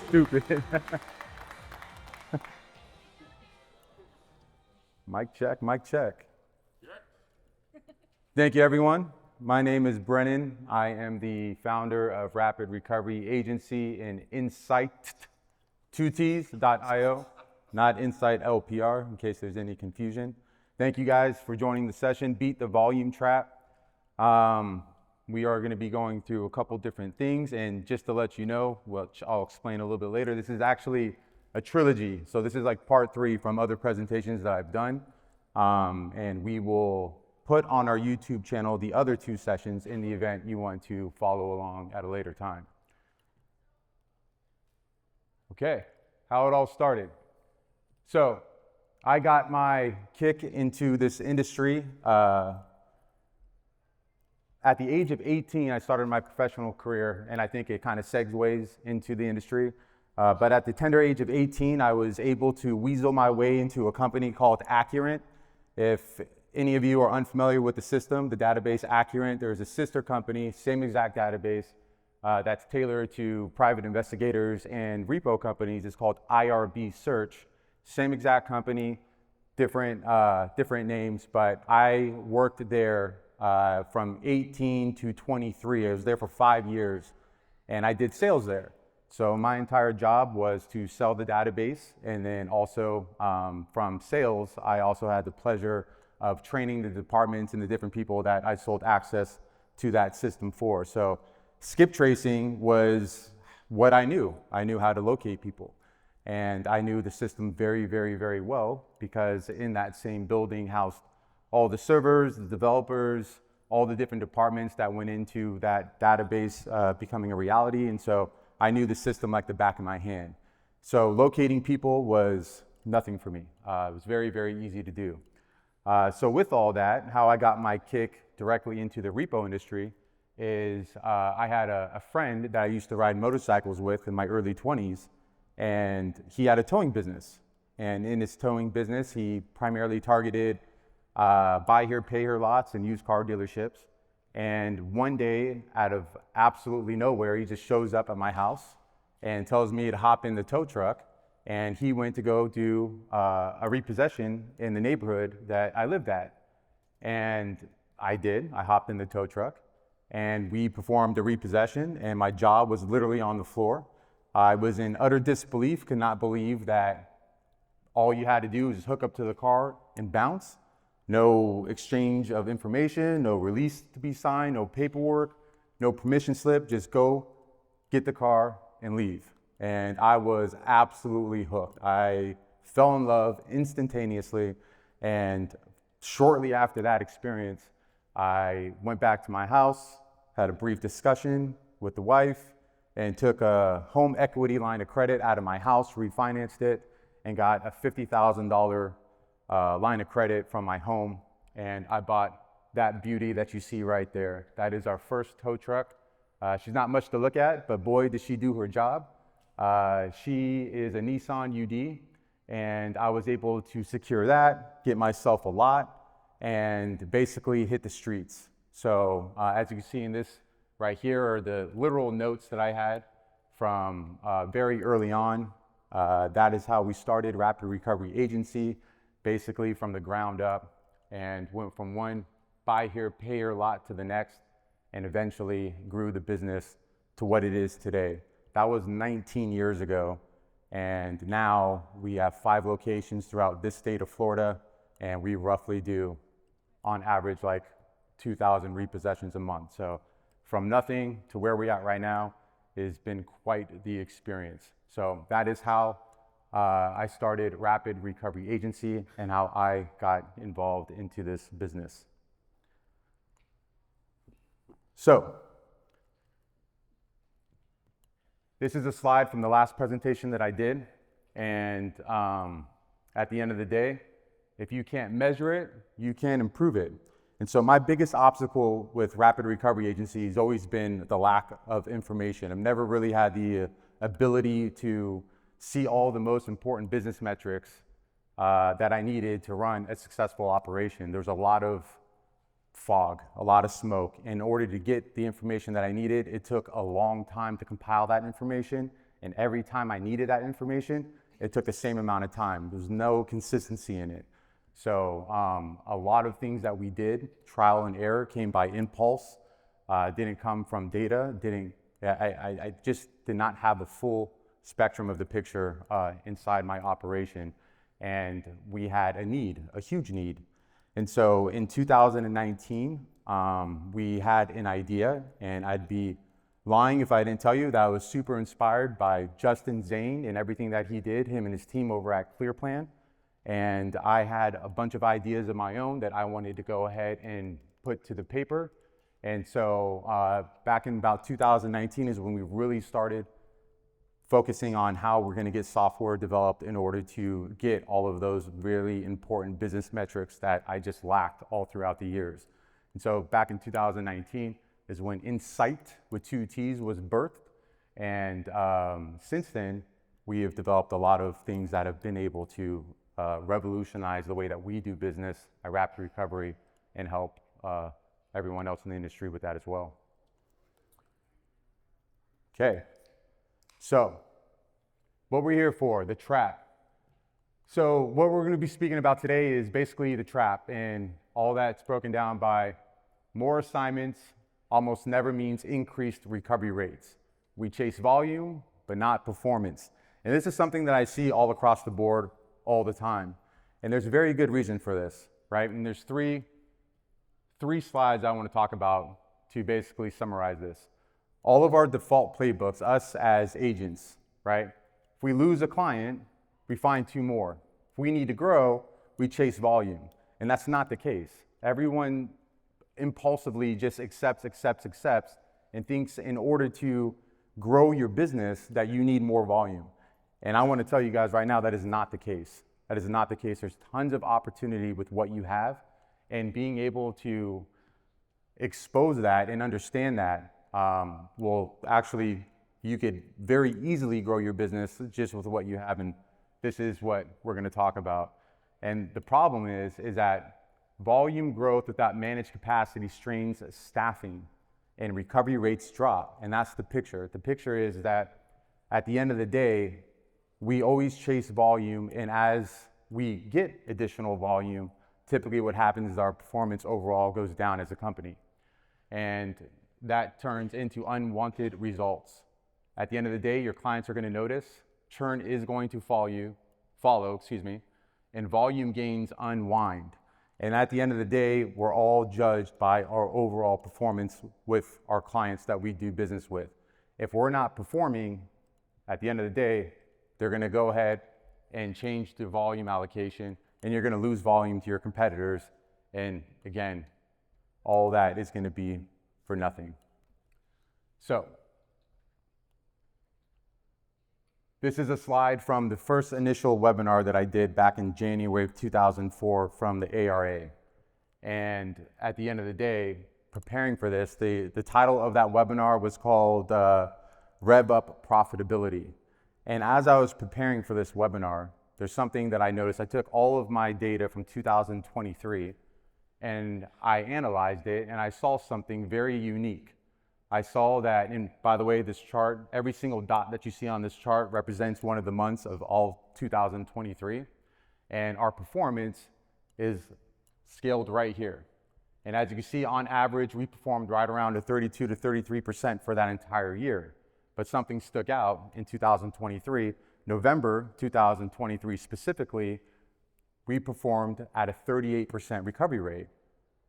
Stupid. Mic check, mic check. Thank you, everyone. My name is Brennan. I am the founder of Rapid Recovery Agency and Insight2Ts.io, not Insight LPR, in case there's any confusion. Thank you guys for joining the session. Beat the volume trap. We are going to be going through a couple different things, and just to let you know, which I'll explain a little bit later, this is actually a trilogy. So this is like part 3 from other presentations that I've done, and we will put on our YouTube channel the other 2 sessions in the event you want to follow along at a later time. Okay, how it all started. So I got my kick into this industry. At the age of 18, I started my professional career, and I think it kind of segues into the industry. But at the tender age of 18, I was able to weasel my way into a company called Accurant. If any of you are unfamiliar with the system, the database Accurant, there's a sister company, same exact database, that's tailored to private investigators and repo companies. It's called IRB Search. Same exact company, different names, but I worked there from 18 to 23. I was there for 5 years, and I did sales there. So my entire job was to sell the database, and then also from sales, I also had the pleasure of training the departments and the different people that I sold access to that system for. So skip tracing was what I knew. I knew how to locate people, and I knew the system very, very, very well, because in that same building housed all the servers, the developers, all the different departments that went into that database becoming a reality. And so I knew the system like the back of my hand. So locating people was nothing for me. It was very, very easy to do. So with all that, how I got my kick directly into the repo industry is I had a friend that I used to ride motorcycles with in my early 20s, and he had a towing business. And in his towing business, he primarily targeted buy here, pay here lots and used car dealerships. And one day, out of absolutely nowhere, he just shows up at my house and tells me to hop in the tow truck. And he went to go do a repossession in the neighborhood that I lived at. And I did. I hopped in the tow truck, and we performed a repossession, and my jaw was literally on the floor. I was in utter disbelief, could not believe that all you had to do was just hook up to the car and bounce. No exchange of information, no release to be signed, no paperwork, no permission slip, just go get the car and leave. And I was absolutely hooked. I fell in love instantaneously, and shortly after that experience, I went back to my house, had a brief discussion with the wife, and took a home equity line of credit out of my house, refinanced it, and got a $50,000 line of credit from my home, and I bought that beauty that you see right there. That is our first tow truck. She's not much to look at, but boy, does she do her job. She is a Nissan UD, and I was able to secure that, get myself a lot, and basically hit the streets. So as you can see in this right here are the literal notes that I had from very early on. That is how we started Rapid Recovery Agency, basically from the ground up, and went from one buy here, pay here lot to the next, and eventually grew the business to what it is today. That was 19 years ago, and now we have 5 locations throughout this state of Florida, and we roughly do, on average, like 2,000 repossessions a month. So from nothing to where we're at right now has been quite the experience. So that is how I started Rapid Recovery Agency and how I got involved into this business. So this is a slide from the last presentation that I did, and at the end of the day, if you can't measure it, you can't improve it. And so my biggest obstacle with Rapid Recovery Agency has always been the lack of information. I've never really had the ability to see all the most important business metrics that I needed to run a successful operation. There's a lot of fog, a lot of smoke. In order to get the information that I needed, it took a long time to compile that information. And every time I needed that information, it took the same amount of time. There's no consistency in it. So a lot of things that we did, trial and error, came by impulse, didn't come from data, I just did not have the full spectrum of the picture inside my operation. And we had a need, a huge need. And so in 2019, we had an idea, and I'd be lying if I didn't tell you that I was super inspired by Justin Zane and everything that he did, him and his team over at ClearPlan. And I had a bunch of ideas of my own that I wanted to go ahead and put to the paper. And so back in about 2019 is when we really started focusing on how we're going to get software developed in order to get all of those really important business metrics that I just lacked all throughout the years. And so back in 2019 is when Insight with 2 T's was birthed. And since then, we have developed a lot of things that have been able to revolutionize the way that we do business at Rapid Recovery and help everyone else in the industry with that as well. Okay. So, what we're here for, the trap. So, what we're going to be speaking about today is basically the trap, and all that's broken down by more assignments almost never means increased recovery rates. We chase volume, but not performance. And this is something that I see all across the board all the time. And there's a very good reason for this, right? And there's three slides I want to talk about to basically summarize this. All of our default playbooks, us as agents, right? If we lose a client, we find 2 more. If we need to grow, we chase volume. And that's not the case. Everyone impulsively just accepts, and thinks in order to grow your business that you need more volume. And I want to tell you guys right now that is not the case. That is not the case. There's tons of opportunity with what you have, and being able to expose that and understand that will actually, you could very easily grow your business just with what you have, and this is what we're going to talk about. And the problem is that volume growth without managed capacity strains staffing and recovery rates drop, and that's the picture. The picture is that at the end of the day, we always chase volume, and as we get additional volume, typically what happens is our performance overall goes down as a company. And that turns into unwanted results. At the end of the day, your clients are going to notice, churn is going to follow, and volume gains unwind. And at the end of the day, we're all judged by our overall performance with our clients that we do business with. If we're not performing, at the end of the day, they're going to go ahead and change the volume allocation, and you're going to lose volume to your competitors. And again, all that is going to be for nothing. So, this is a slide from the first initial webinar that I did back in January of 2004 from the ARA. And at the end of the day, preparing for this, the title of that webinar was called Rev Up Profitability. And as I was preparing for this webinar, there's something that I noticed. I took all of my data from 2023 and I analyzed it, and I saw something very unique. I saw that, and by the way, this chart, every single dot that you see on this chart represents one of the months of all 2023. And our performance is scaled right here. And as you can see, on average, we performed right around 32 to 33% for that entire year. But something stuck out in 2023, November 2023 specifically, we performed at a 38% recovery rate.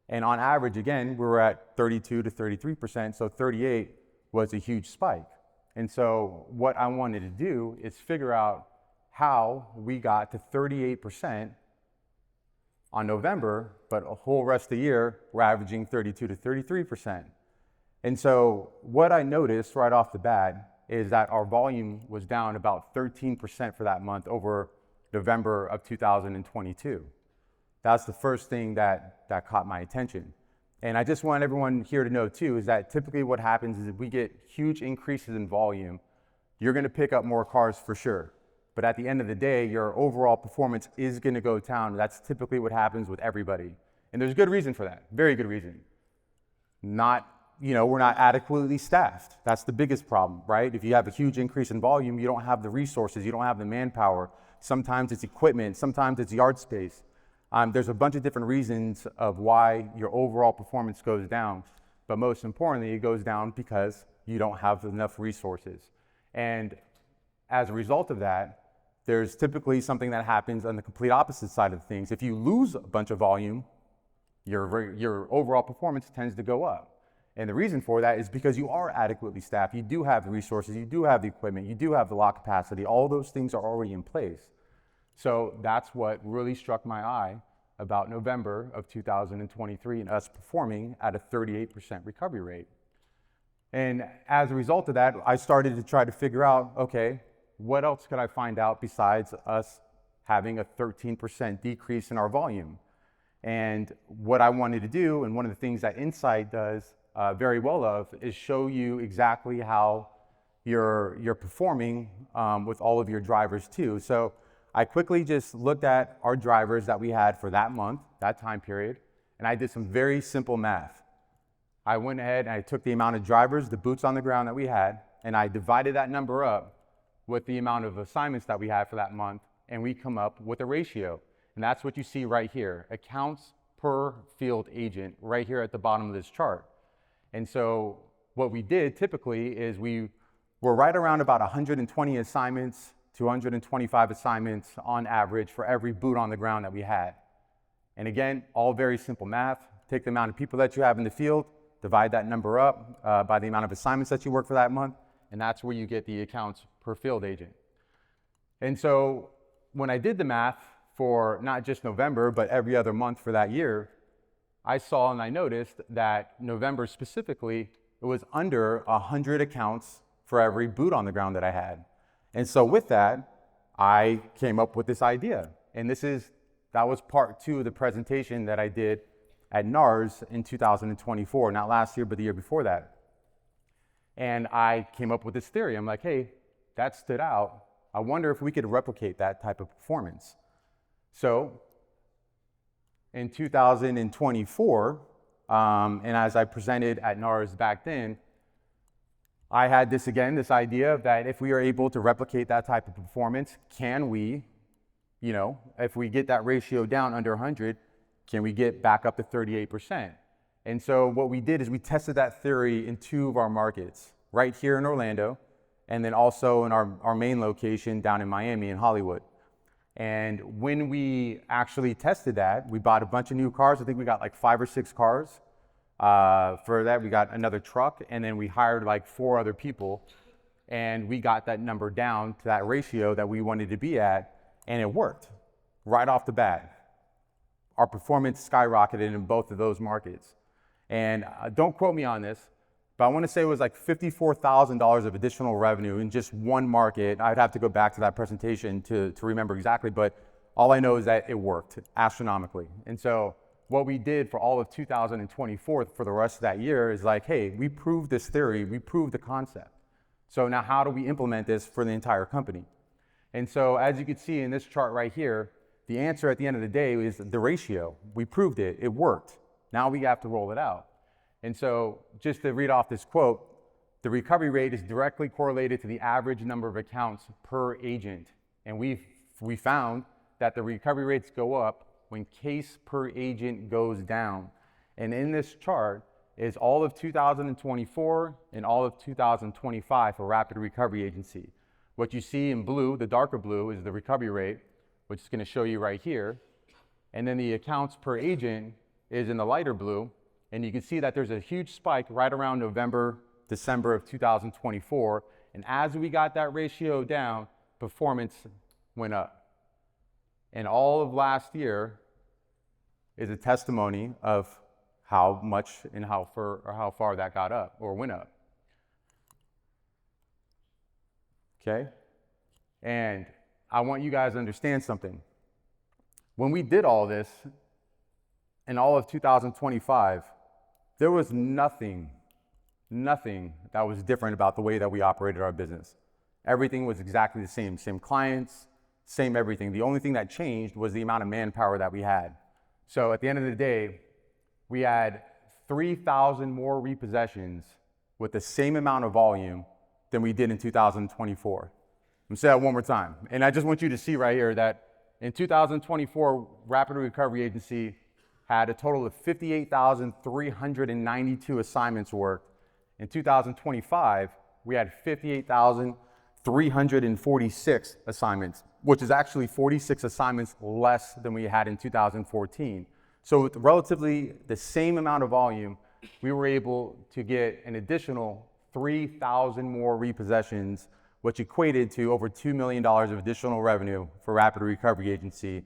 And on average, again, we were at 32 to 33%, so 38 was a huge spike. And so what I wanted to do is figure out how we got to 38% on November, but a whole rest of the year, we're averaging 32 to 33%. And so what I noticed right off the bat is that our volume was down about 13% for that month over November of 2022. That's the first thing that caught my attention. And I just want everyone here to know too, is that typically what happens is if we get huge increases in volume, you're gonna pick up more cars for sure. But at the end of the day, your overall performance is gonna go down. That's typically what happens with everybody. And there's good reason for that, very good reason. We're not adequately staffed. That's the biggest problem, right? If you have a huge increase in volume, you don't have the resources, you don't have the manpower. Sometimes it's equipment, sometimes it's yard space. There's a bunch of different reasons of why your overall performance goes down, but most importantly, it goes down because you don't have enough resources. And as a result of that, there's typically something that happens on the complete opposite side of things. If you lose a bunch of volume, your overall performance tends to go up. And the reason for that is because you are adequately staffed. You do have the resources, you do have the equipment, you do have the lot capacity. All those things are already in place. So that's what really struck my eye about November of 2023 and us performing at a 38% recovery rate. And as a result of that, I started to try to figure out, okay, what else could I find out besides us having a 13% decrease in our volume? And what I wanted to do, and one of the things that Insight does very well of, is show you exactly how you're performing with all of your drivers too. So I quickly just looked at our drivers that we had for that month, that time period, and I did some very simple math. I went ahead and I took the amount of drivers, the boots on the ground that we had, and I divided that number up with the amount of assignments that we had for that month, and we come up with a ratio. And that's what you see right here, accounts per field agent, right here at the bottom of this chart. And so what we did typically is we were right around about 120 assignments to 125 assignments on average for every boot on the ground that we had. And again, all very simple math. Take the amount of people that you have in the field, divide that number up by the amount of assignments that you work for that month, and that's where you get the accounts per field agent. And so when I did the math for not just November, but every other month for that year, I saw and I noticed that November specifically, it was under 100 accounts for every boot on the ground that I had. And so with that, I came up with this idea. And that was part 2 of the presentation that I did at NARS in 2024, not last year, but the year before that. And I came up with this theory. I'm like, hey, that stood out. I wonder if we could replicate that type of performance. So in 2024, and as I presented at NARS back then, I had this idea that if we are able to replicate that type of performance, can we, if we get that ratio down under 100, can we get back up to 38%? And so what we did is we tested that theory in 2 of our markets, right here in Orlando, and then also in our main location down in Miami in Hollywood. And when we actually tested that, we bought a bunch of new cars. I think we got like 5 or 6 cars. For that, we got another truck, and then we hired like 4 other people, and we got that number down to that ratio that we wanted to be at, and it worked right off the bat. Our performance skyrocketed in both of those markets. And don't quote me on this, but I want to say it was like $54,000 of additional revenue in just one market. I'd have to go back to that presentation to remember exactly, but all I know is that it worked astronomically. And so what we did for all of 2024 for the rest of that year is like, hey, we proved this theory, we proved the concept. So now how do we implement this for the entire company? And so as you can see in this chart right here, the answer at the end of the day is the ratio. We proved it, it worked. Now we have to roll it out. And so just to read off this quote, the recovery rate is directly correlated to the average number of accounts per agent. And we found that the recovery rates go up when case per agent goes down. And in this chart is all of 2024 and all of 2025 for Rapid Recovery Agency. What you see in blue, the darker blue, is the recovery rate, which is going to show you right here. And then the accounts per agent is in the lighter blue. And you can see that there's a huge spike right around November, December of 2024. And as we got that ratio down, performance went up. And all of last year is a testimony of how much and how far that got up or went up. Okay? And I want you guys to understand something. When we did all this in all of 2025, there was nothing that was different about the way that we operated our business. Everything was exactly the same clients, same everything. The only thing that changed was the amount of manpower that we had. So at the end of the day, we had 3,000 more repossessions with the same amount of volume than we did in 2024. I'm gonna say that one more time. And I just want you to see right here that in 2024, Rapid Recovery Agency had a total of 58,392 assignments worked. In 2025, we had 58,346 assignments, which is actually 46 assignments less than we had in 2014. So with relatively the same amount of volume, we were able to get an additional 3,000 more repossessions, which equated to over $2 million of additional revenue for Rapid Recovery Agency,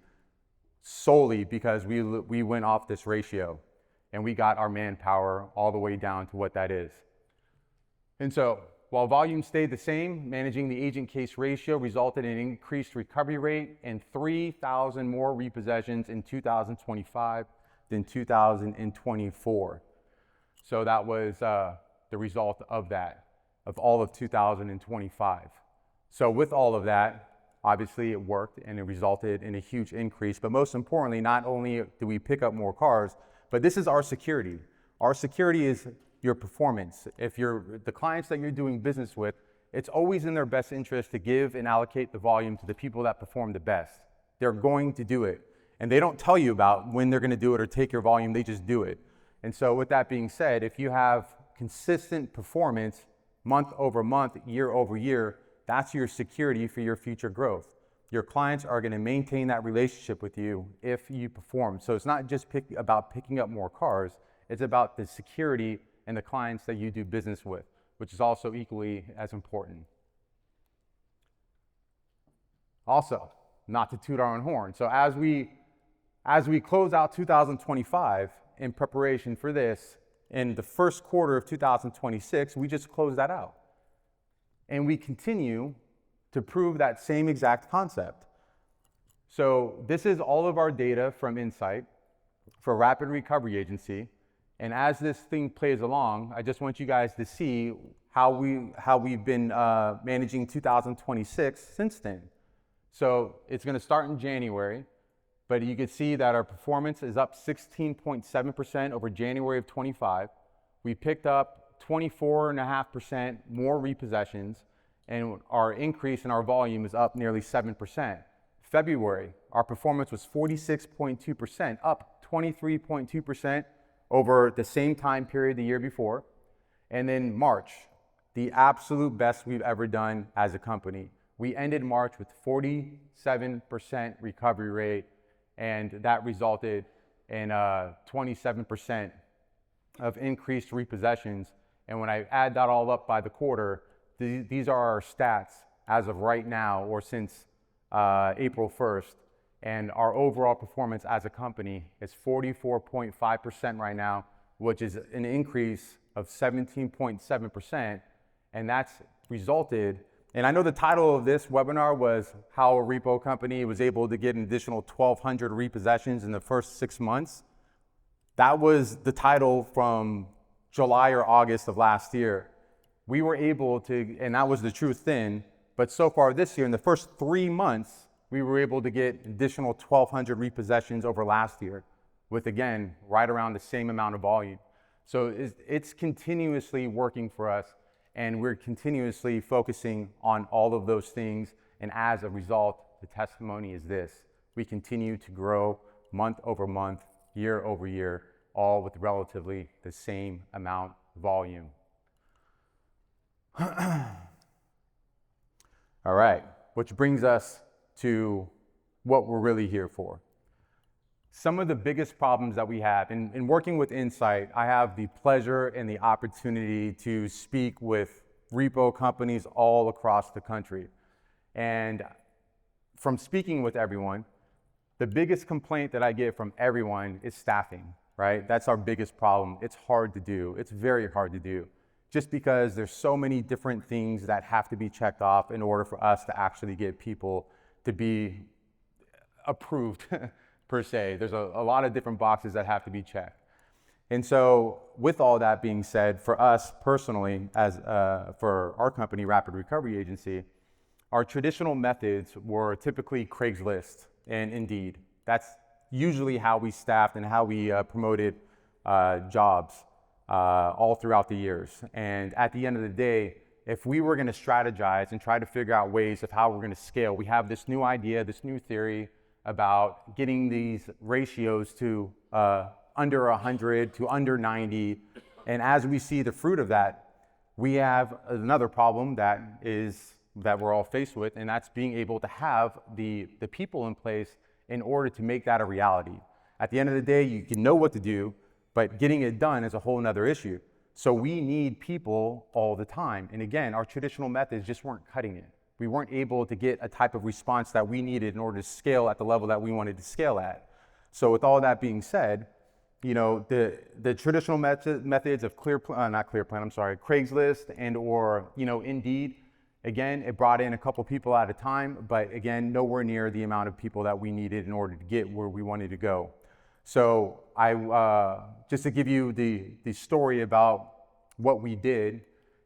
solely because we went off this ratio and we got our manpower all the way down to what that is. And so while volume stayed the same, managing the agent case ratio resulted in an increased recovery rate and 3,000 more repossessions in 2025 than 2024. So that was the result of that, of all of 2025. So with all of that, obviously it worked and it resulted in a huge increase. But most importantly, not only do we pick up more cars, but this is our security. Our security is your performance. If the clients that you're doing business with, it's always in their best interest to give and allocate the volume to the people that perform the best. They're going to do it. And they don't tell you about when they're going to do it or take your volume, they just do it. And so with that being said, if you have consistent performance month over month, year over year, that's your security for your future growth. Your clients are going to maintain that relationship with you if you perform. So it's not just about picking up more cars, it's about the security and the clients that you do business with, which is also equally as important. Also, not to toot our own horn. So as we close out 2025 in preparation for this, in the first quarter of 2026, we just closed that out. And we continue to prove that same exact concept. So this is all of our data from Insight for Rapid Recovery Agency. And as this thing plays along, I just want you guys to see how we've been managing 2026 since then. So it's going to start in January, but you can see that our performance is up 16.7% over January of 25. We picked up 24.5% more repossessions, and our increase in our volume is up nearly 7%. February, our performance was 46.2%, up 23.2% over the same time period the year before. And then March, the absolute best we've ever done as a company. We ended March with 47% recovery rate, and that resulted in 27% of increased repossessions. And when I add that all up by the quarter, these are our stats as of right now, or since April 1st. And our overall performance as a company is 44.5% right now, which is an increase of 17.7%. And that's resulted, and I know the title of this webinar was how a repo company was able to get an additional 1,200 repossessions in the first 6 months. That was the title from July or August of last year. We were able to, and that was the truth then, but so far this year, in the first 3 months, we were able to get additional 1,200 repossessions over last year with, again, right around the same amount of volume. So it's continuously working for us, and we're continuously focusing on all of those things. And as a result, the testimony is this: we continue to grow month over month, year over year, all with relatively the same amount of volume. All right, which brings us to what we're really here for. Some of the biggest problems that we have in working with Insight, I have the pleasure and the opportunity to speak with repo companies all across the country. And from speaking with everyone, the biggest complaint that I get from everyone is staffing, right? That's our biggest problem. It's hard to do. It's very hard to do, just because there's so many different things that have to be checked off in order for us to actually get people to be approved per se. There's a lot of different boxes that have to be checked. And so with all that being said, for us personally, as for our company, Rapid Recovery Agency, our traditional methods were typically Craigslist and Indeed. That's usually how we staffed and how we promoted jobs all throughout the years. And at the end of the day, if we were going to strategize and try to figure out ways of how we're going to scale, we have this new idea, this new theory about getting these ratios to under 100 to under 90. And as we see the fruit of that, we have another problem that we're all faced with, and that's being able to have the people in place in order to make that a reality. At the end of the day, you can know what to do, but getting it done is a whole nother issue. So we need people all the time. And again, our traditional methods just weren't cutting it. We weren't able to get a type of response that we needed in order to scale at the level that we wanted to scale at. So with all that being said, you know, the traditional methods of Craigslist and or, you know, Indeed, again, it brought in a couple people at a time, but again, nowhere near the amount of people that we needed in order to get where we wanted to go. So just to give you the story about what we did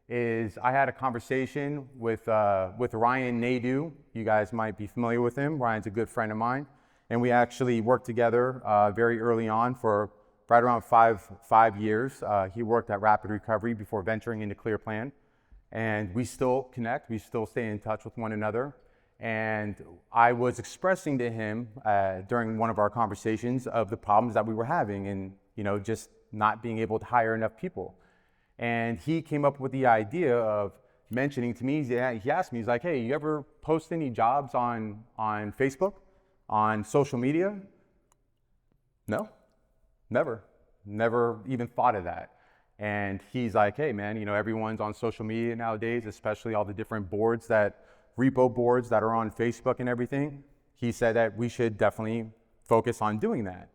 is I had a conversation with Ryan Nadeau. You guys might be familiar with him. Ryan's a good friend of mine. And we actually worked together very early on for right around five years. He worked at Rapid Recovery before venturing into ClearPlan. And we still connect, we still stay in touch with one another. And I was expressing to him during one of our conversations of the problems that we were having and, you know, just not being able to hire enough people. And he came up with the idea of mentioning to me, he asked me, he's like, hey, you ever post any jobs on Facebook, on social media? No, never even thought of that. And he's like, hey man, you know, everyone's on social media nowadays, especially all the different boards repo boards that are on Facebook and everything. He said that we should definitely focus on doing that.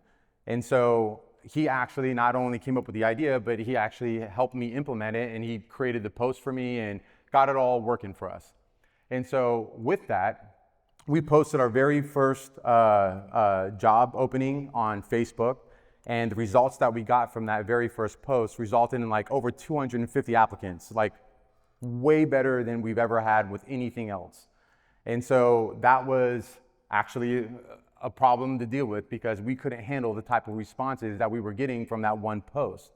And so he actually not only came up with the idea, but he actually helped me implement it, and he created the post for me and got it all working for us. And so with that, we posted our very first job opening on Facebook, and the results that we got from that very first post resulted in like over 250 applicants, like way better than we've ever had with anything else. And so that was actually a problem to deal with because we couldn't handle the type of responses that we were getting from that one post.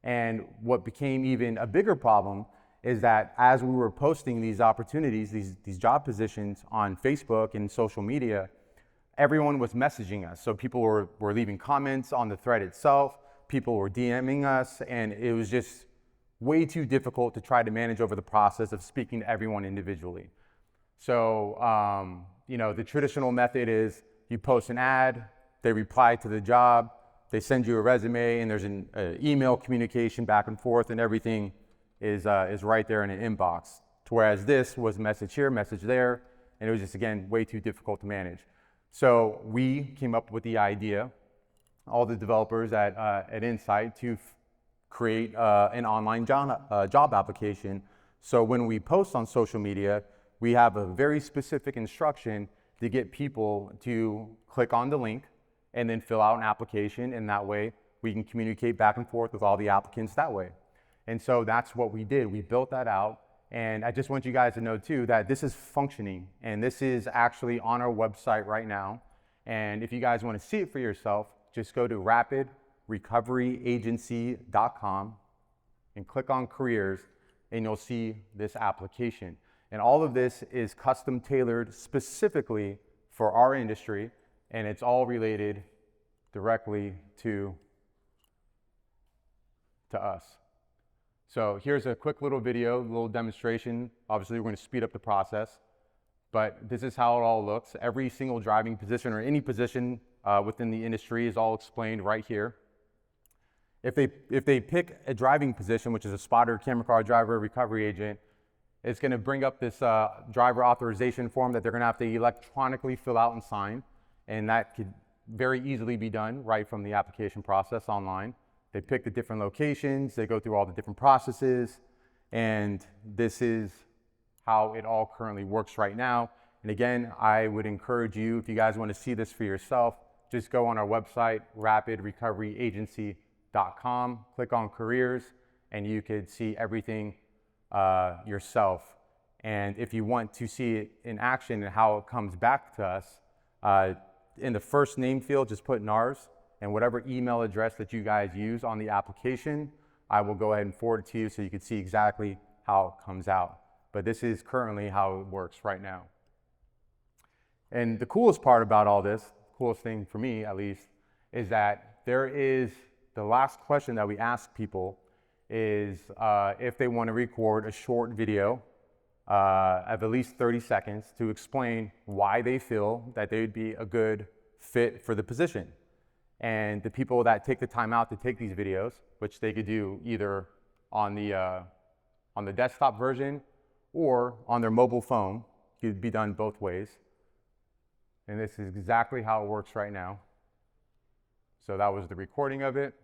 And what became even a bigger problem is that as we were posting these opportunities, these job positions on Facebook and social media, everyone was messaging us. So people were leaving comments on the thread itself, people were DMing us, and it was just way too difficult to try to manage over the process of speaking to everyone individually. So, you know, the traditional method is you post an ad, they reply to the job, they send you a resume, and there's an email communication back and forth, and everything is right there in an inbox. Whereas this was message here, message there, and it was just, again, way too difficult to manage. So we came up with the idea, all the developers at Insight, to create an online job application. So when we post on social media, we have a very specific instruction to get people to click on the link and then fill out an application, and that way we can communicate back and forth with all the applicants that way. And so that's what we did. We built that out, and I just want you guys to know too that this is functioning, and this is actually on our website right now. And if you guys want to see it for yourself, just go to rapidrecoveryagency.com and click on careers, and you'll see this application. And all of this is custom tailored specifically for our industry, and it's all related directly to us. So here's a quick little video, a little demonstration. Obviously, we're going to speed up the process, but this is how it all looks. Every single driving position or any position within the industry is all explained right here. If they pick a driving position, which is a spotter, camera car driver, recovery agent, it's going to bring up this driver authorization form that they're going to have to electronically fill out and sign, and that could very easily be done right from the application process online. They pick the different locations, they go through all the different processes, and this is how it all currently works right now. And again, I would encourage you, if you guys want to see this for yourself, just go on our website, rapidrecoveryagency.com, click on careers, and you could see everything yourself. And if you want to see it in action and how it comes back to us, in the first name field, just put NARS, and whatever email address that you guys use on the application, I will go ahead and forward it to you so you can see exactly how it comes out. But this is currently how it works right now. And the coolest part about all this, coolest thing for me at least, is that there is the last question that we ask people is if they want to record a short video of at least 30 seconds to explain why they feel that they would be a good fit for the position. And the people that take the time out to take these videos, which they could do either on the desktop version or on their mobile phone, it could be done both ways. And this is exactly how it works right now. So that was the recording of it.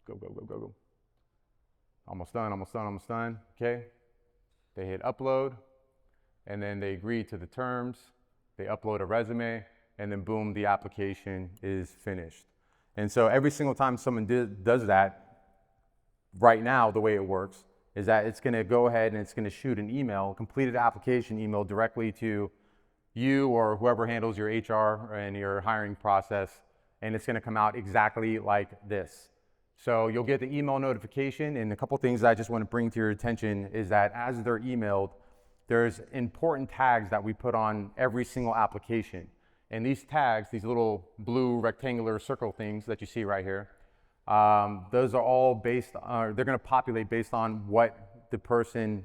Go, go, go, go, go. Almost done, almost done, almost done. Okay. They hit upload, and then they agree to the terms. They upload a resume, and then boom, the application is finished. And so every single time someone does that, right now, the way it works is that it's going to go ahead and it's going to shoot an email, completed application email directly to you or whoever handles your HR and your hiring process, and it's going to come out exactly like this. So you'll get the email notification, and a couple things that I just want to bring to your attention is that as they're emailed, there's important tags that we put on every single application. And these tags, these little blue rectangular circle things that you see right here, those are all based on, they're going to populate based on what the person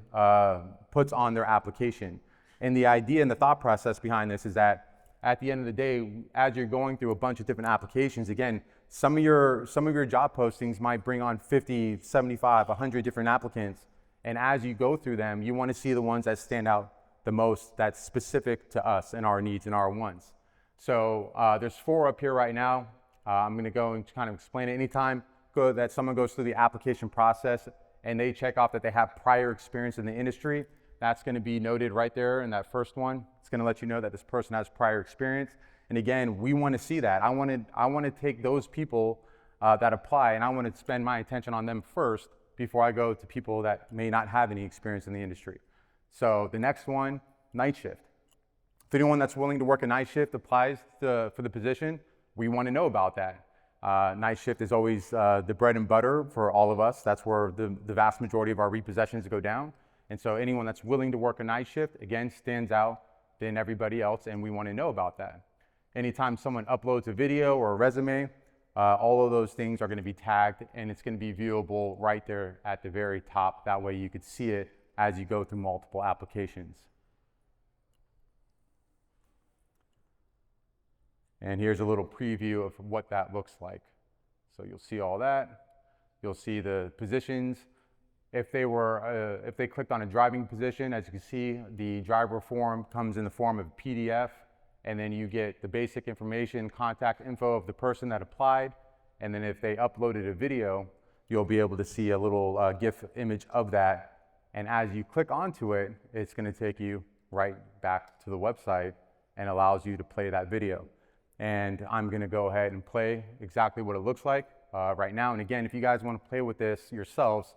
puts on their application. And the idea and the thought process behind this is that at the end of the day, as you're going through a bunch of different applications, again, some of your job postings might bring on 50, 75, 100 different applicants. And as you go through them, you want to see the ones that stand out the most, that's specific to us and our needs and our wants. So there's 4 up here right now. I'm going to go and kind of explain it. Anytime that someone goes through the application process and they check off that they have prior experience in the industry, that's going to be noted right there in that first one. It's going to let you know that this person has prior experience. And again, we want to see that. I want to take those people that apply, and I want to spend my attention on them first before I go to people that may not have any experience in the industry. So the next one, night shift. If anyone that's willing to work a night shift applies for the position, we want to know about that. Night shift is always the bread and butter for all of us. That's where the vast majority of our repossessions go down. And so anyone that's willing to work a night shift, again, stands out than everybody else, and we want to know about that. Anytime someone uploads a video or a resume, all of those things are going to be tagged, and it's going to be viewable right there at the very top. That way you could see it as you go through multiple applications. And here's a little preview of what that looks like. So you'll see all that. You'll see the positions. If they clicked on a driving position, as you can see, the driver form comes in the form of a PDF, and then you get the basic information, contact info of the person that applied. And then if they uploaded a video, you'll be able to see a little GIF image of that. And as you click onto it, it's going to take you right back to the website and allows you to play that video. And I'm going to go ahead and play exactly what it looks like right now. And again, if you guys want to play with this yourselves,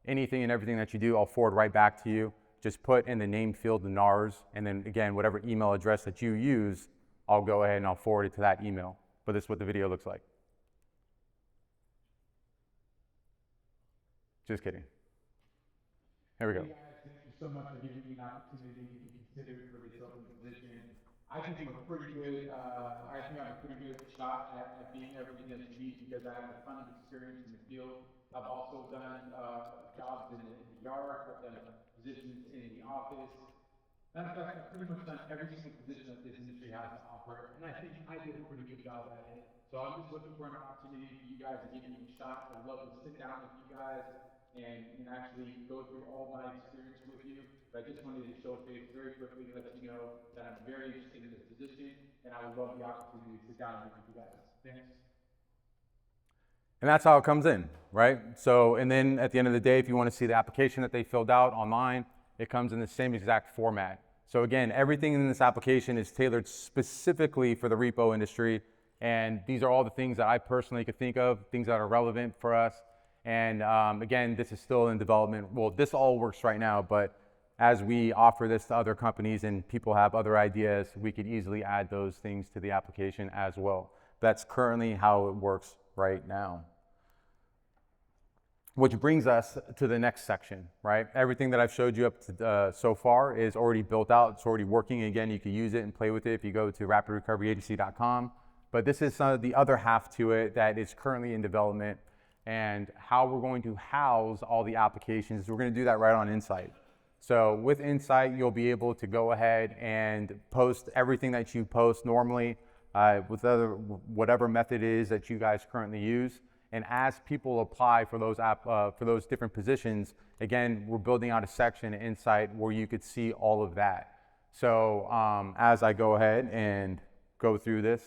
anything and everything that you do, I'll forward right back to you. Just put in the name field the NARS, and then again, whatever email address that you use, I'll go ahead and I'll forward it to that email. But this is what the video looks like. Just kidding. Here we go. Hey guys, thank you so much for giving me an opportunity to be considered for this open position. I think I'm a pretty good, shot at being everything that you need because I have a ton of experience in the field. I've also done jobs in the yard, I've done positions in the office. Matter of fact, I've pretty much done every single position that this industry has to offer, and I think I did a pretty good job at it. So I'm just looking for an opportunity for you guys to give me a shot. I'd love to sit down with you guys and actually go through all my experience with you. But I just wanted to showcase very quickly to let you know that I'm very interested in this position, and I would love the opportunity to sit down with you guys. Thanks. And that's how it comes in, right? So, and then at the end of the day, if you want to see the application that they filled out online, it comes in the same exact format. So again, everything in this application is tailored specifically for the repo industry. And these are all the things that I personally could think of, things that are relevant for us. And again, this is still in development. Well, this all works right now, but as we offer this to other companies and people have other ideas, we could easily add those things to the application as well. That's currently how it works right now. Which brings us to the next section, right? Everything that I've showed you up to so far is already built out. It's already working. Again, you can use it and play with it if you go to rapidrecoveryagency.com. But this is the other half to it that is currently in development, and how we're going to house all the applications. We're going to do that right on Insight. So with Insight, you'll be able to go ahead and post everything that you post normally with whatever method it is that you guys currently use. And as people apply for those different positions, again, we're building out a section in Insight where you could see all of that. So as I go ahead and go through this,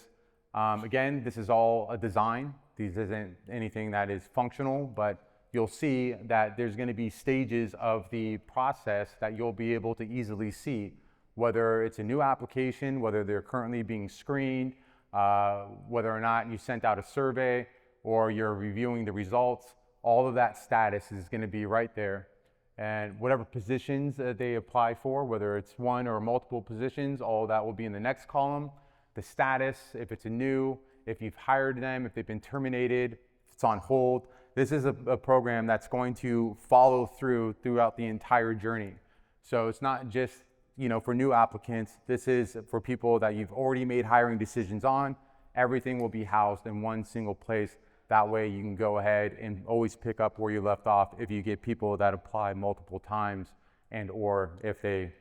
again, this is all a design. This isn't anything that is functional, but you'll see that there's going to be stages of the process that you'll be able to easily see, whether it's a new application, whether they're currently being screened, whether or not you sent out a survey, or you're reviewing the results. All of that status is going to be right there. And whatever positions that they apply for, whether it's one or multiple positions, all of that will be in the next column. The status, if it's a new, if you've hired them, if they've been terminated, if it's on hold. This is a program that's going to follow throughout the entire journey. So it's not just, for new applicants. This is for people that you've already made hiring decisions on. Everything will be housed in one single place. That way you can go ahead and always pick up where you left off if you get people that apply multiple times, and or if they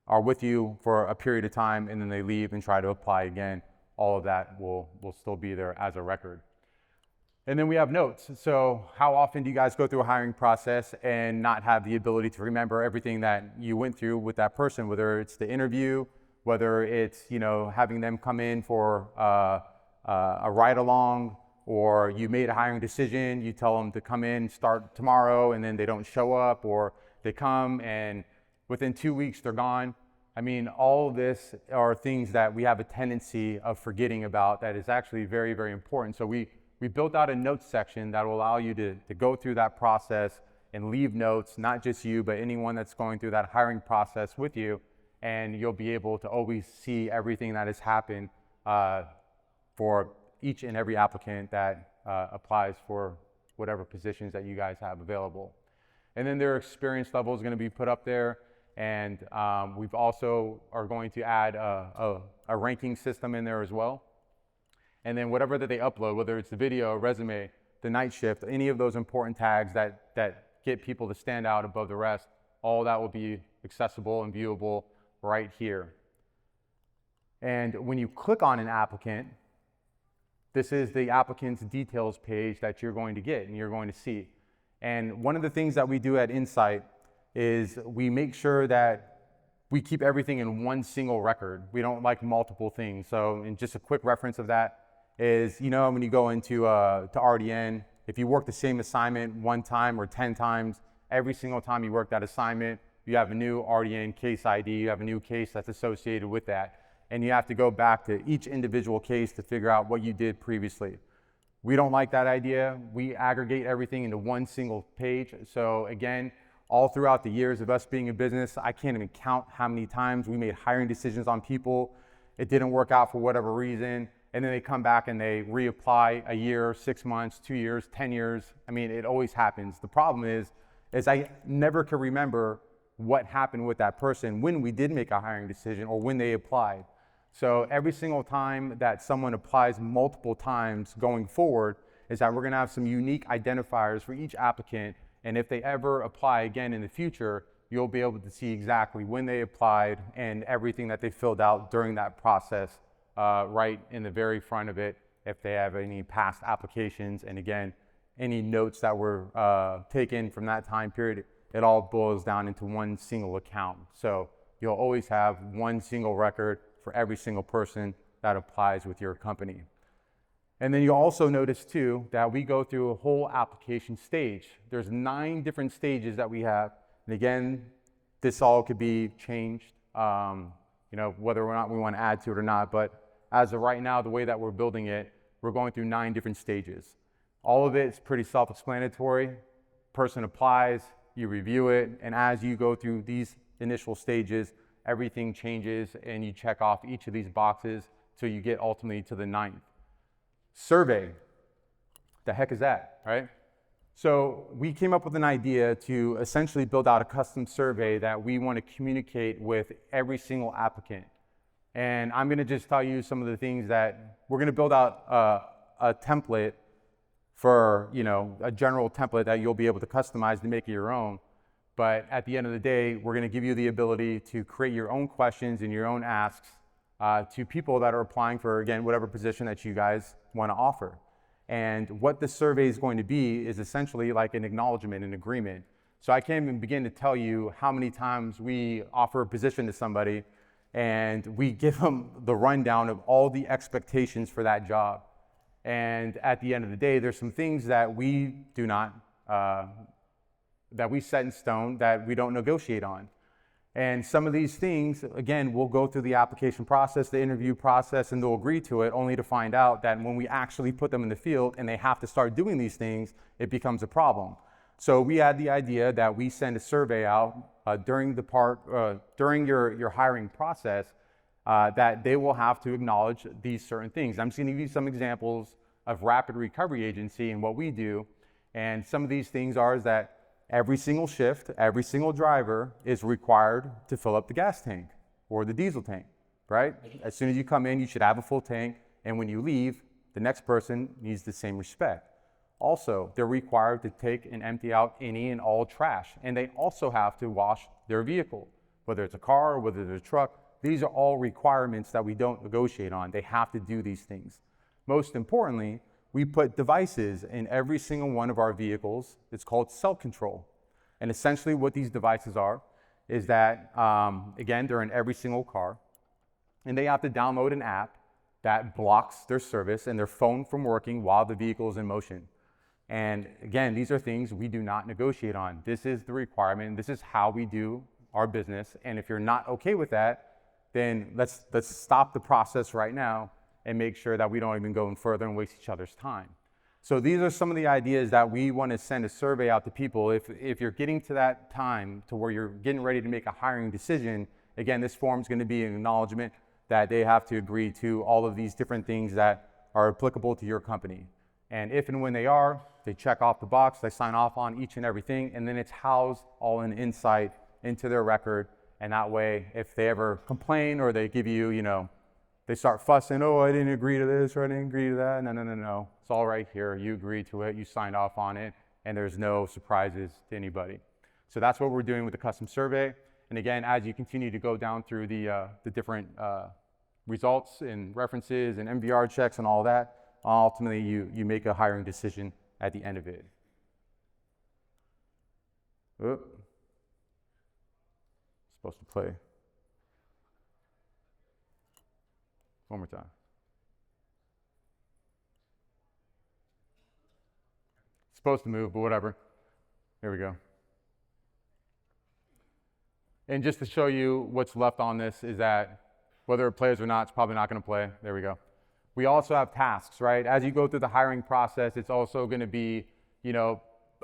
are with you for a period of time and then they leave and try to apply again. All of that will still be there as a record. And then we have notes. So how often do you guys go through a hiring process and not have the ability to remember everything that you went through with that person, whether it's the interview, whether it's having them come in for a ride along, or you made a hiring decision, you tell them to come in, start tomorrow, and then they don't show up, or they come and within 2 weeks they're gone. I mean, all of this are things that we have a tendency of forgetting about that is actually very, very important. So we built out a notes section that will allow you to go through that process and leave notes, not just you, but anyone that's going through that hiring process with you. And you'll be able to always see everything that has happened for each and every applicant that applies for whatever positions that you guys have available. And then their experience level is going to be put up there. And we've also are going to add a ranking system in there as well. And then whatever that they upload, whether it's the video, resume, the night shift, any of those important tags that get people to stand out above the rest, all that will be accessible and viewable right here. And when you click on an applicant, this is the applicant's details page that you're going to get and you're going to see. And one of the things that we do at Insight is we make sure that we keep everything in one single record. We don't like multiple things. So, and just a quick reference of that is, when you go into to RDN, if you work the same assignment one time or 10 times, every single time you work that assignment, you have a new RDN case ID, you have a new case that's associated with that. And you have to go back to each individual case to figure out what you did previously. We don't like that idea. We aggregate everything into one single page. So again, all throughout the years of us being in business, I can't even count how many times we made hiring decisions on people. It didn't work out for whatever reason. And then they come back and they reapply a year, 6 months, 2 years, 10 years. I mean, it always happens. The problem is I never can remember what happened with that person when we did make a hiring decision or when they applied. So every single time that someone applies multiple times going forward is that we're going to have some unique identifiers for each applicant. And if they ever apply again in the future, you'll be able to see exactly when they applied and everything that they filled out during that process right in the very front of it. If they have any past applications, and again, any notes that were taken from that time period, it all boils down into one single account. So you'll always have one single record for every single person that applies with your company. And then you'll also notice too that we go through a whole application stage. There's 9 different stages that we have. And again, this all could be changed, whether or not we want to add to it or not. But as of right now, the way that we're building it, we're going through 9 different stages. All of it is pretty self-explanatory. Person applies, you review it, and as you go through these initial stages, everything changes and you check off each of these boxes till you get ultimately to the 9th. Survey. The heck is that, right? So we came up with an idea to essentially build out a custom survey that we want to communicate with every single applicant. And I'm going to just tell you some of the things that we're going to build out a template for, a general template that you'll be able to customize to make it your own. But at the end of the day, we're going to give you the ability to create your own questions and your own asks to people that are applying for, again, whatever position that you guys want to offer. And what this survey is going to be is essentially like an acknowledgement, an agreement. So I can't even begin to tell you how many times we offer a position to somebody and we give them the rundown of all the expectations for that job. And at the end of the day, there's some things that we do not, that we set in stone that we don't negotiate on. And some of these things, again, we'll go through the application process, the interview process, and they'll agree to it only to find out that when we actually put them in the field and they have to start doing these things, it becomes a problem. So we had the idea that we send a survey out during your hiring process that they will have to acknowledge these certain things. I'm just going to give you some examples of Rapid Recovery Agency and what we do. And some of these things are is that every single shift, every single driver is required to fill up the gas tank or the diesel tank, right? As soon as you come in, you should have a full tank. And when you leave, the next person needs the same respect. Also, they're required to take and empty out any and all trash. And they also have to wash their vehicle, whether it's a car or whether it's a truck. These are all requirements that we don't negotiate on. They have to do these things. Most importantly, we put devices in every single one of our vehicles. It's called cell control. And essentially what these devices are is that, again, they're in every single car. And they have to download an app that blocks their service and their phone from working while the vehicle is in motion. And again, these are things we do not negotiate on. This is the requirement. This is how we do our business. And if you're not okay with that, then let's stop the process right now and make sure that we don't even go further and waste each other's time. So these are some of the ideas that we want to send a survey out to people. If you're getting to that time to where you're getting ready to make a hiring decision, again, this form is going to be an acknowledgement that they have to agree to all of these different things that are applicable to your company. And if and when they are, they check off the box, they sign off on each and everything, and then it's housed all in Insight into their record. And that way, if they ever complain or they give you, they start fussing, oh, I didn't agree to this or I didn't agree to that. No. It's all right here. You agreed to it. You signed off on it. And there's no surprises to anybody. So that's what we're doing with the custom survey. And again, as you continue to go down through the different results and references and MVR checks and all that, ultimately you make a hiring decision at the end of it. Oop. Supposed to play. One more time. It's supposed to move, but whatever. There we go. And just to show you what's left on this is that whether it plays or not, it's probably not going to play. There we go. We also have tasks, right? As you go through the hiring process, it's also going to be,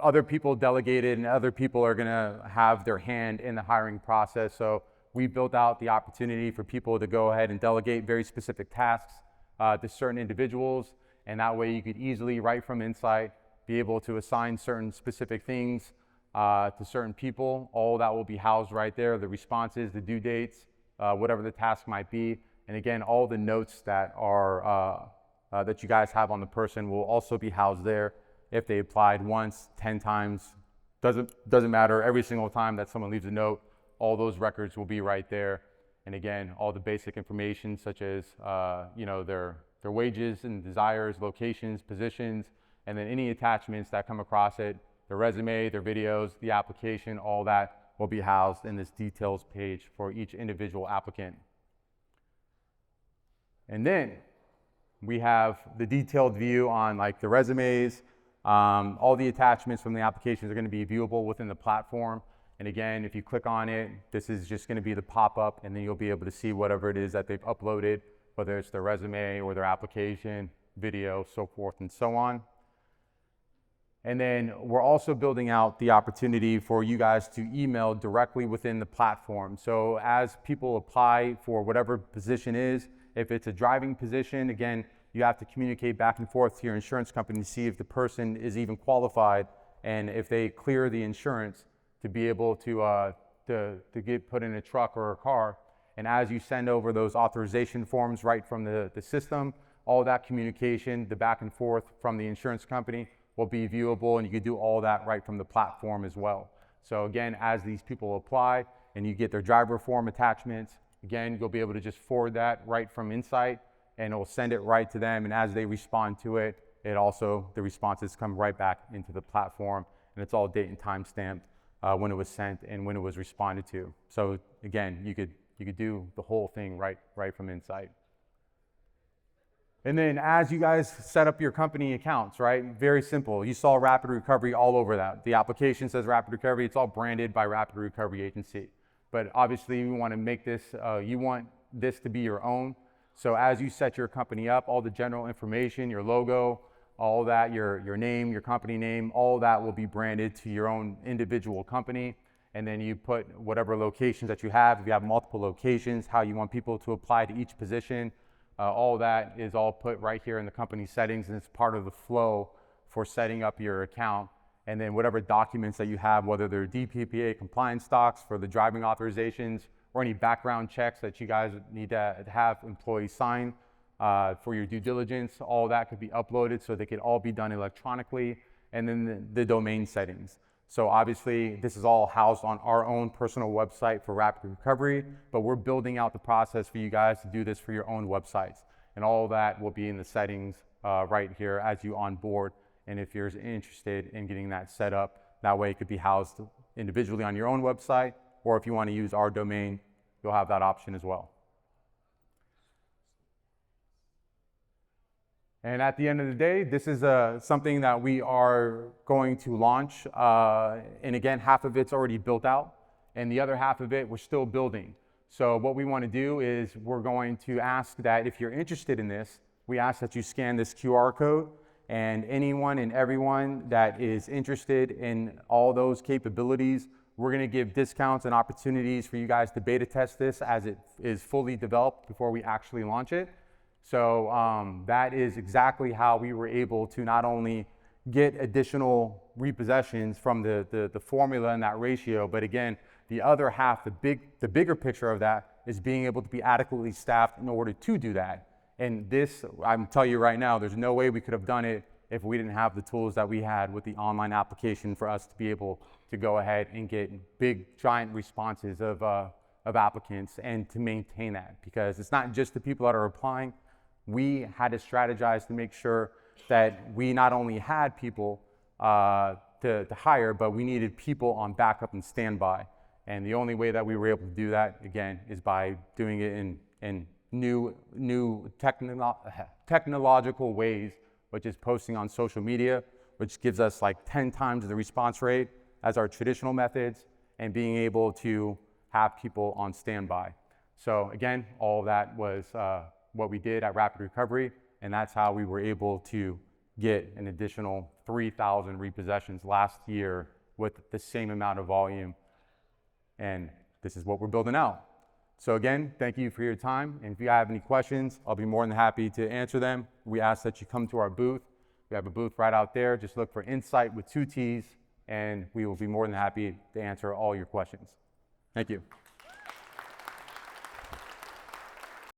other people delegated and other people are going to have their hand in the hiring process. So we built out the opportunity for people to go ahead and delegate very specific tasks to certain individuals. And that way you could easily, right from Insight, be able to assign certain specific things to certain people. All that will be housed right there, the responses, the due dates, whatever the task might be. And again, all the notes that are that you guys have on the person will also be housed there. If they applied once, 10 times, doesn't matter. Every single time that someone leaves a note, all those records will be right there. And again, all the basic information such as their wages and desires, locations, positions, and then any attachments that come across it, their resume, their videos, the application, all that will be housed in this details page for each individual applicant. And then we have the detailed view on like the resumes. All the attachments from the applications are going to be viewable within the platform. And again, if you click on it, this is just going to be the pop-up, and then you'll be able to see whatever it is that they've uploaded, whether it's their resume or their application, video, so forth and so on. And then we're also building out the opportunity for you guys to email directly within the platform. So as people apply for whatever position is, if it's a driving position, again, you have to communicate back and forth to your insurance company to see if the person is even qualified and if they clear the insurance to be able to get put in a truck or a car. And as you send over those authorization forms right from the system, all that communication, the back and forth from the insurance company will be viewable, and you can do all that right from the platform as well. So again, as these people apply and you get their driver form attachments, again, you'll be able to just forward that right from Insight, and it will send it right to them. And as they respond to it, the responses come right back into the platform, and it's all date and time stamped when it was sent and when it was responded to. So again, you could do the whole thing right from Insight. And then as you guys set up your company accounts, right? Very simple. You saw Rapid Recovery all over that. The application says Rapid Recovery. It's all branded by Rapid Recovery Agency. But obviously we want to make this, you want this to be your own. So as you set your company up, all the general information, your logo, all that, your name, your company name, all that will be branded to your own individual company. And then you put whatever locations that you have. If you have multiple locations, how you want people to apply to each position. All that is all put right here in the company settings, and it's part of the flow for setting up your account. And then whatever documents that you have, whether they're DPPA compliance docs for the driving authorizations or any background checks that you guys need to have employees sign for your due diligence, all that could be uploaded so they could all be done electronically. And then the domain settings. So obviously this is all housed on our own personal website for Rapid Recovery, but we're building out the process for you guys to do this for your own websites. And all of that will be in the settings right here as you onboard. And if you're interested in getting that set up, that way it could be housed individually on your own website, or if you want to use our domain, you'll have that option as well. And at the end of the day, this is something that we are going to launch. And again, half of it's already built out, and the other half of it we're still building. So what we want to do is we're going to ask that if you're interested in this, we ask that you scan this QR code, and anyone and everyone that is interested in all those capabilities, we're going to give discounts and opportunities for you guys to beta test this as it is fully developed before we actually launch it. So that is exactly how we were able to not only get additional repossessions from the formula and that ratio, but again, the other half, the bigger picture of that is being able to be adequately staffed in order to do that. And this, I'm telling you right now, there's no way we could have done it if we didn't have the tools that we had with the online application for us to be able to go ahead and get big, giant responses of applicants and to maintain that. Because it's not just the people that are applying. We had to strategize to make sure that we not only had people to hire, but we needed people on backup and standby. And the only way that we were able to do that, again, is by doing it in new technological ways, which is posting on social media, which gives us like 10 times the response rate as our traditional methods, and being able to have people on standby. So again, all of that was what we did at Rapid Recovery, and that's how we were able to get an additional 3,000 repossessions last year with the same amount of volume. And this is what we're building out. So again, thank you for your time. And if you have any questions, I'll be more than happy to answer them. We ask that you come to our booth. We have a booth right out there. Just look for Insight with 2 T's, and we will be more than happy to answer all your questions. Thank you.